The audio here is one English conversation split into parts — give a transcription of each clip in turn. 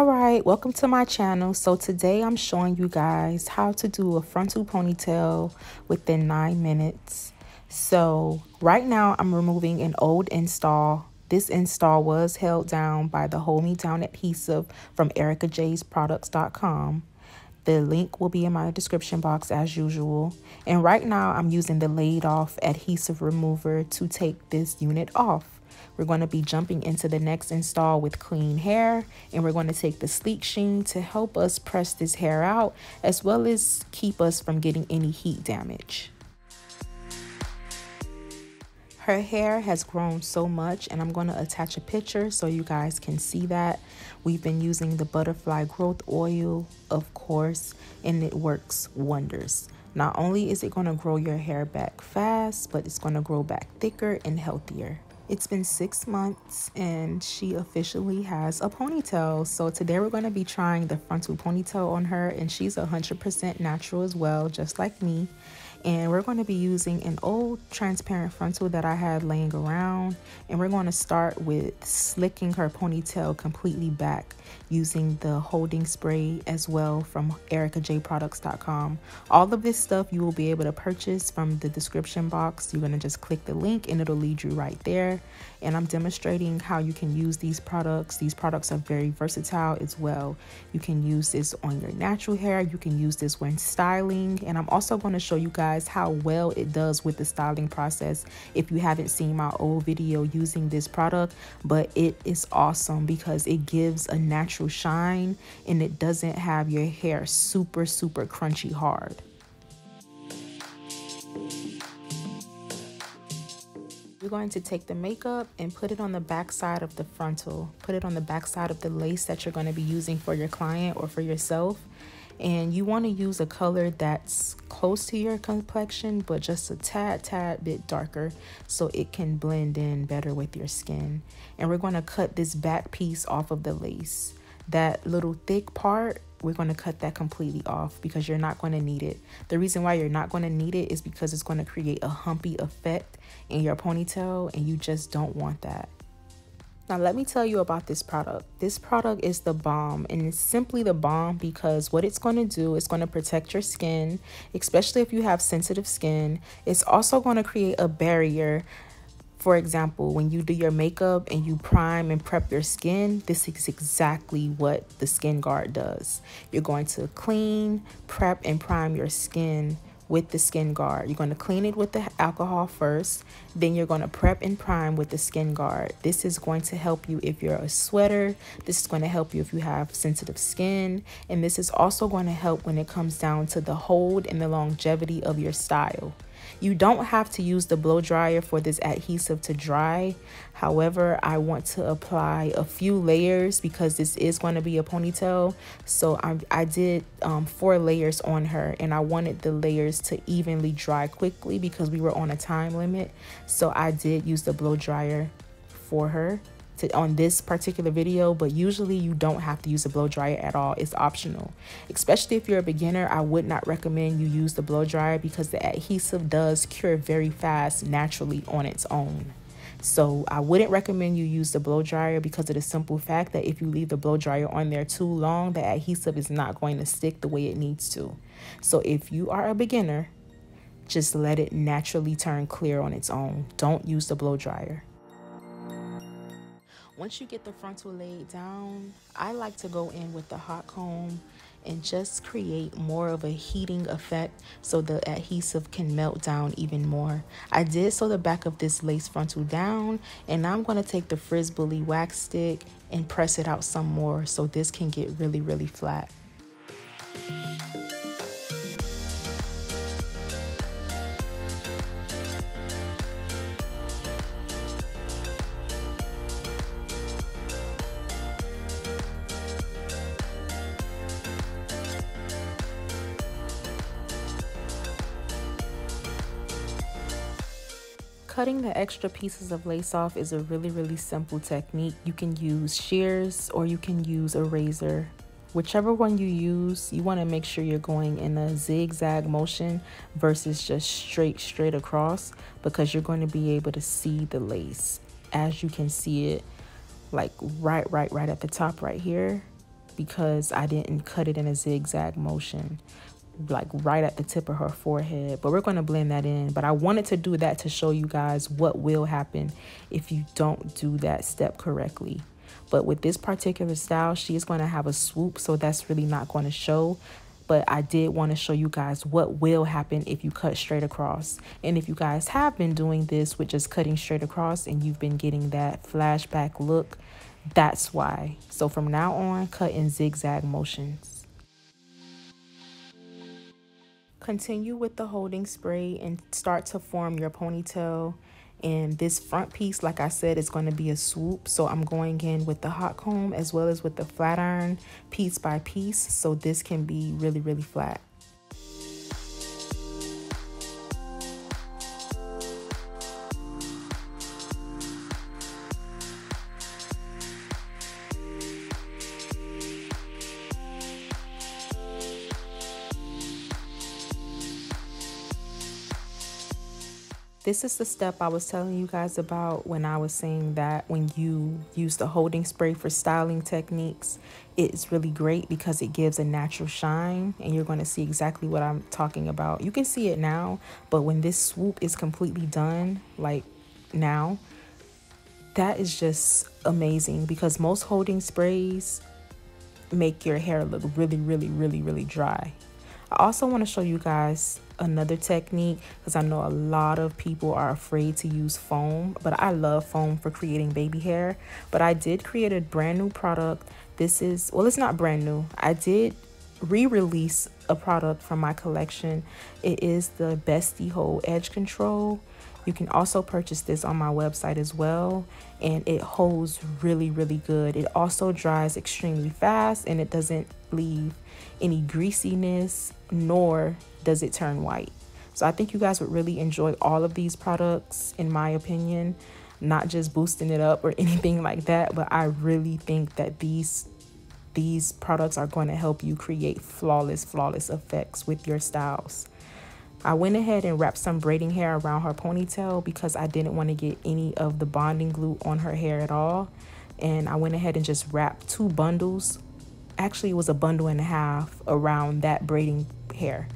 Alright, welcome to my channel. So today I'm showing you guys how to do a frontal ponytail within 9 minutes. So right now I'm removing an old install. This install was held down by the Hold Me Down adhesive from IAmErickaJsproducts.com. The link will be in my description box as usual. And right now I'm using the laid off adhesive remover to take this unit off. We're going to be jumping into the next install with clean hair, and we're going to take the sleek sheen to help us press this hair out as well as keep us from getting any heat damage. Her hair has grown so much, and I'm going to attach a picture so you guys can see that. We've been using the butterfly growth oil, of course, and it works wonders. Not only is it going to grow your hair back fast, but it's going to grow back thicker and healthier. It's been 6 months and she officially has a ponytail. So today we're going to be trying the frontal ponytail on her, and she's 100% natural as well, just like me. And we're going to be using an old transparent frontal that I had laying around, and we're going to start with slicking her ponytail completely back using the holding spray as well from IAmErickaJproducts.com. All of this stuff you will be able to purchase from the description box. You're going to just click the link and it'll lead you right there. And I'm demonstrating how you can use these products. These products are very versatile as well. You can use this on your natural hair. You can use this when styling. And I'm also going to show you guys how well it does with the styling process if you haven't seen my old video using this product. But it is awesome because it gives a natural shine and it doesn't have your hair super crunchy hard. You're going to take the makeup and put it on the back side of the frontal. Put it on the back side of the lace that you're going to be using for your client or for yourself. And you want to use a color that's close to your complexion, but just a tad bit darker so it can blend in better with your skin. And we're going to cut this back piece off of the lace. That little thick part, we're going to cut that completely off because you're not going to need it. The reason why you're not going to need it is because it's going to create a humpy effect in your ponytail, and you just don't want that. Now let me tell you about this product. This product is the bomb, and it's simply the bomb because what it's going to do is going to protect your skin, especially if you have sensitive skin. It's also going to create a barrier. For example, when you do your makeup and you prime and prep your skin, this is exactly what the skin guard does. You're going to clean, prep, and prime your skin with the skin guard. You're going to clean it with the alcohol first, then you're going to prep and prime with the skin guard. This is going to help you if you're a sweater. This is going to help you if you have sensitive skin, and this is also going to help when it comes down to the hold and the longevity of your style. You don't have to use the blow dryer for this adhesive to dry. However, I want to apply a few layers because this is going to be a ponytail. So I did 4 layers on her, and I wanted the layers to evenly dry quickly because we were on a time limit. So I did use the blow dryer for her on this particular video, but usually you don't have to use a blow dryer at all. It's optional. Especially if you're a beginner, I would not recommend you use the blow dryer because the adhesive does cure very fast naturally on its own. So I wouldn't recommend you use the blow dryer because of the simple fact that if you leave the blow dryer on there too long, the adhesive is not going to stick the way it needs to. So if you are a beginner, just let it naturally turn clear on its own. Don't use the blow dryer. Once you get the frontal laid down, I like to go in with the hot comb and just create more of a heating effect so the adhesive can melt down even more. I did sew the back of this lace frontal down, and now I'm going to take the Frizz Bully wax stick and press it out some more so this can get really flat. Cutting the extra pieces of lace off is a really simple technique. You can use shears or you can use a razor. Whichever one you use, you want to make sure you're going in a zigzag motion versus just straight across, because you're going to be able to see the lace as you can see it, like right at the top right here. because I didn't cut it in a zigzag motion, like right at the tip of her forehead. But we're going to blend that in. But I wanted to do that to show you guys what will happen if you don't do that step correctly. But with this particular style, she is going to have a swoop, so that's really not going to show. But I did want to show you guys what will happen if you cut straight across. And if you guys have been doing this with just cutting straight across and you've been getting that flashback look, that's why. So from now on, cut in zigzag motions. Continue with the holding spray and start to form your ponytail. And this front piece, like I said, is going to be a swoop. So I'm going in with the hot comb as well as with the flat iron, piece by piece, so this can be really, really flat. This is the step I was telling you guys about when I was saying that when you use the holding spray for styling techniques, it's really great because it gives a natural shine, and you're going to see exactly what I'm talking about. You can see it now, but when this swoop is completely done, like now, that is just amazing because most holding sprays make your hair look really, really, really, really dry. I also want to show you guys another technique because I know a lot of people are afraid to use foam, but I love foam for creating baby hair. But I did create a brand new product. This is, well, it's not brand new. I did re-release a product from my collection. It is the Bestie Hold Edge Control. You can also purchase this on my website as well, and it holds really, really good. It also dries extremely fast, and it doesn't leave any greasiness, nor does it turn white. So I think you guys would really enjoy all of these products, in my opinion. Not just boosting it up or anything like that, but I really think that these products are going to help you create flawless effects with your styles. I went ahead and wrapped some braiding hair around her ponytail because I didn't want to get any of the bonding glue on her hair at all. And I went ahead and just wrapped 2 bundles. Actually, it was a bundle and a half around that braiding hair.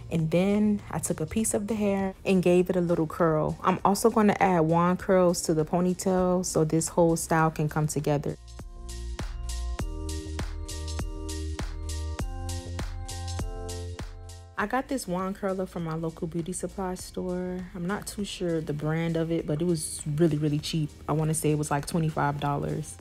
And then I took a piece of the hair and gave it a little curl. I'm also going to add wand curls to the ponytail so this whole style can come together. I got this wand curler from my local beauty supply store. I'm not too sure the brand of it, but it was really, really cheap. I want to say it was like $25.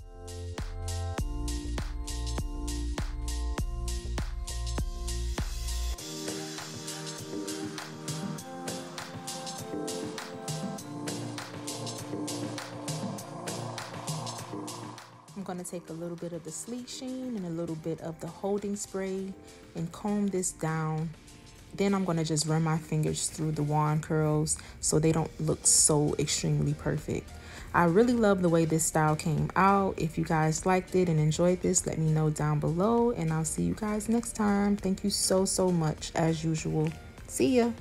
I'm going to take a little bit of the sleek sheen and a little bit of the holding spray and comb this down. Then I'm going to just run my fingers through the wand curls so they don't look so extremely perfect. I really love the way this style came out. If you guys liked it and enjoyed this, let me know down below, and I'll see you guys next time. Thank you so much as usual. See ya.